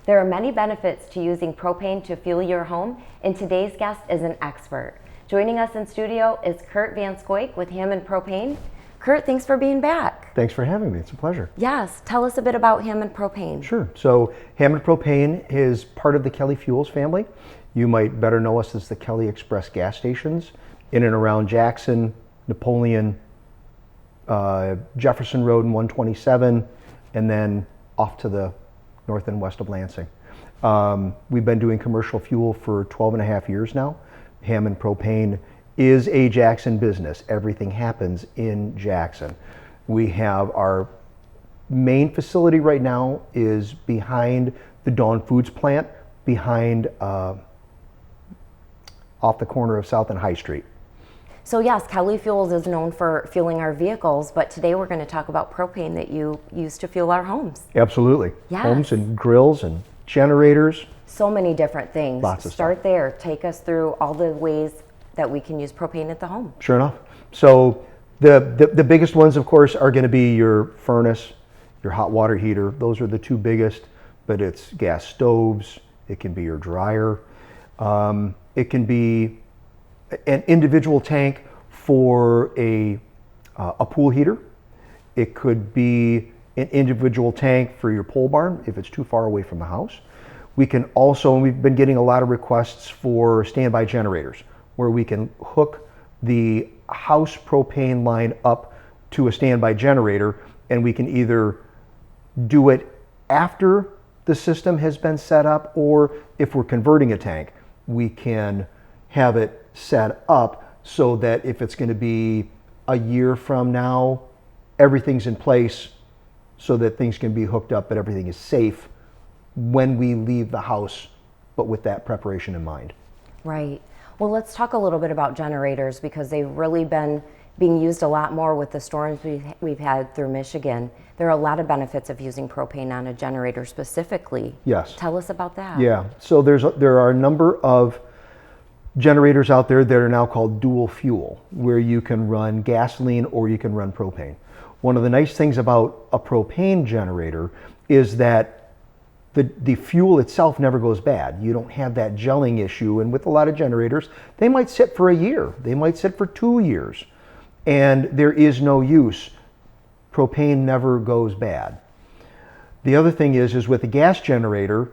There are many benefits to using propane to fuel your home, and today's guest is an expert. Joining us in studio is Kurt Van Scoik with Hammond Propane. Kurt, thanks for being back. Thanks for having me. It's a pleasure. Yes, tell us a bit about Hammond Propane. Sure. So Hammond Propane is part of the Kelly Fuels family. You might better know us as the Kelly Express gas stations in and around Jackson, Napoleon, Jefferson Road and 127, and then off to the north and west of Lansing. We've been doing commercial fuel for 12 and a half years now. Hammond Propane is a Jackson business. Everything happens in Jackson. We have our main facility right now is behind the Dawn Foods plant, behind off the corner of South and High Street. So yes, Kelly Fuels is known for fueling our vehicles, but today we're going to talk about propane that you use to fuel our homes. Absolutely. Yes. Homes and grills and generators. So many different things. Lots of Start stuff. there. Take us through all the ways that we can use propane at the home. Sure enough. So the biggest ones, of course, are going to be your furnace, your hot water heater. Those are the two biggest, but it's gas stoves. It can be your dryer. It can be an individual tank for a pool heater. It could be an individual tank for your pole barn if it's too far away from the house. We can also, and we've been getting a lot of requests for standby generators where we can hook the house propane line up to a standby generator, and we can either do it after the system has been set up, or if we're converting a tank, we can have it set up so that if it's going to be a year from now, everything's in place so that things can be hooked up, but everything is safe when we leave the house, but with that preparation in mind. Right. Well, let's talk a little bit about generators because they've really been being used a lot more with the storms we've had through Michigan. There are a lot of benefits of using propane on a generator specifically. Yes. Tell us about that. Yeah. So there are a number of generators out there that are now called dual fuel, where you can run gasoline or you can run propane. One of the nice things about a propane generator is that the fuel itself never goes bad. You don't have that gelling issue, and with a lot of generators, they might sit for a year, they might sit for 2 years, and there is no use. Propane never goes bad. The other thing is with a gas generator,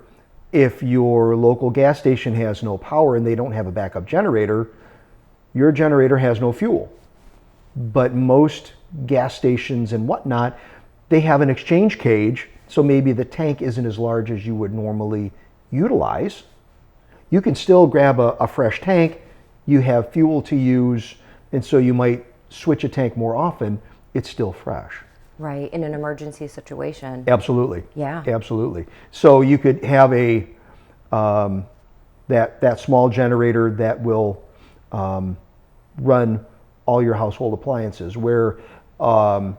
if your local gas station has no power and they don't have a backup generator, your generator has no fuel. But most gas stations and whatnot, they have an exchange cage, so maybe the tank isn't as large as you would normally utilize. You can still grab a fresh tank, you have fuel to use, and so you might switch a tank more often, it's still fresh. Right, in an emergency situation. Absolutely. Yeah. Absolutely. So you could have a that small generator that will run all your household appliances, where the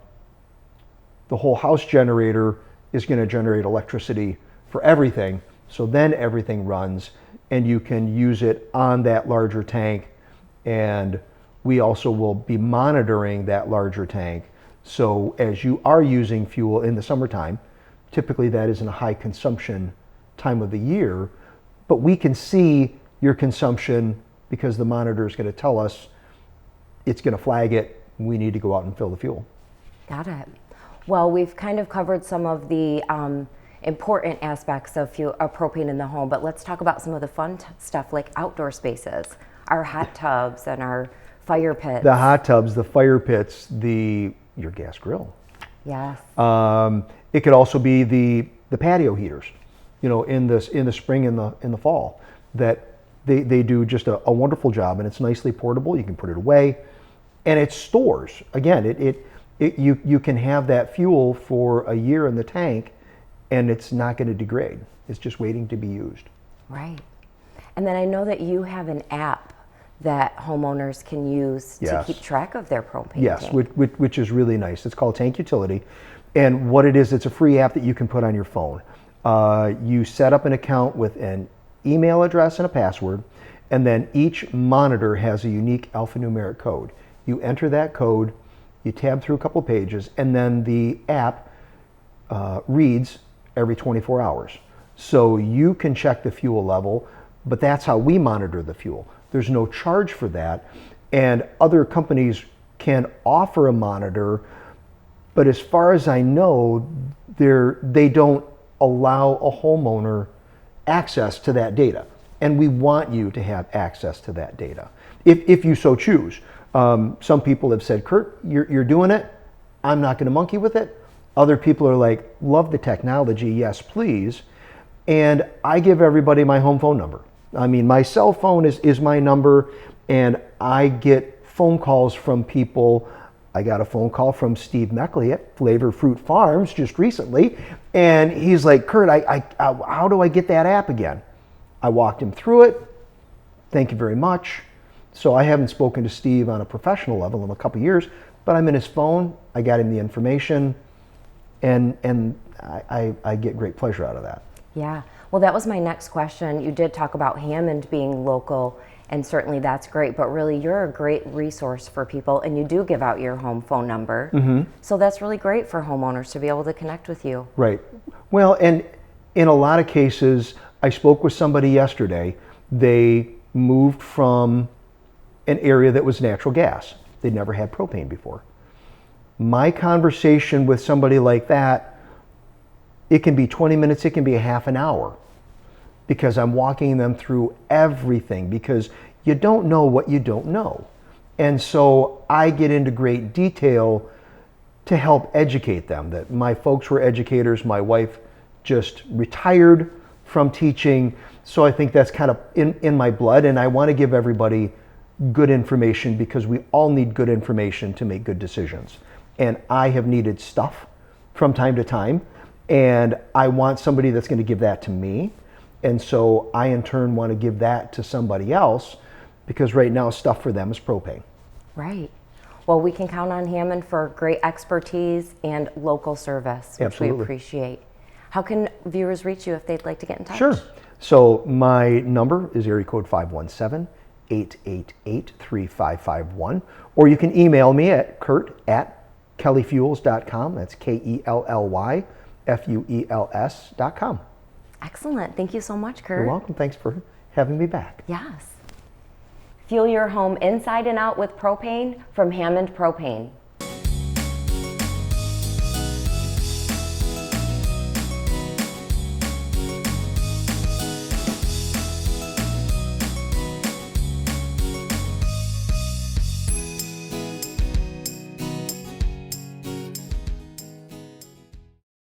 whole house generator is going to generate electricity for everything. So then everything runs, and you can use it on that larger tank. And we also will be monitoring that larger tank. So as you are using fuel in the summertime, typically that isn't a high consumption time of the year, but we can see your consumption because the monitor is going to tell us, it's going to flag it, we need to go out and fill the fuel. Got it. Well, we've kind of covered some of the important aspects of propane in the home, but let's talk about some of the fun stuff like outdoor spaces, our hot tubs and our fire pits. The hot tubs, the fire pits, your gas grill. Yes. It could also be the patio heaters, in the spring and in the fall, that they do just a wonderful job, and it's nicely portable. You can put it away, and it stores. Again, you can have that fuel for a year in the tank, and it's not going to degrade. It's just waiting to be used. Right. And then I know that you have an app that homeowners can use to keep track of their propane Yes, tank. which is really nice. It's called Tank Utility. And what it is, it's a free app that you can put on your phone. You set up an account with an email address and a password, and then each monitor has a unique alphanumeric code. You enter that code, you tab through a couple pages, and then the app reads every 24 hours. So you can check the fuel level, but that's how we monitor the fuel. There's no charge for that. And other companies can offer a monitor, but as far as I know, they don't allow a homeowner access to that data. And we want you to have access to that data, if you so choose. Some people have said, Kurt, you're doing it. I'm not going to monkey with it. Other people are like, love the technology, yes, please. And I give everybody my home phone number. I mean, my cell phone is my number, and I get phone calls from people. I got a phone call from Steve Meckley at Flavor Fruit Farms just recently, and he's like, Kurt, how do I get that app again? I walked him through it. Thank you very much. So I haven't spoken to Steve on a professional level in a couple years, but I'm in his phone. I got him the information, and I get great pleasure out of that. Yeah. Well, that was my next question. You did talk about Hammond being local, and certainly that's great, but really you're a great resource for people, and you do give out your home phone number. Mm-hmm. So that's really great for homeowners to be able to connect with you. Right. Well, and in a lot of cases, I spoke with somebody yesterday. They moved from an area that was natural gas. They'd never had propane before. My conversation with somebody like that, it can be 20 minutes, it can be a half an hour, because I'm walking them through everything, because you don't know what you don't know. And so I get into great detail to help educate them. That my folks were educators, my wife just retired from teaching, so I think that's kind of in my blood, and I want to give everybody good information, because we all need good information to make good decisions. And I have needed stuff from time to time, and I want somebody that's going to give that to me. And so I in turn want to give that to somebody else, because right now stuff for them is propane. Right. Well, we can count on Hammond for great expertise and local service, which Absolutely. we appreciate. How can viewers reach you if they'd like to get in touch? Sure. So my number is area code 517-888-3551, or you can email me at kurt@kellyfuels.com. That's KELLYFUELS.com. Excellent. Thank you so much, Kurt. You're welcome. Thanks for having me back. Yes. Fuel your home inside and out with propane from Hammond Propane.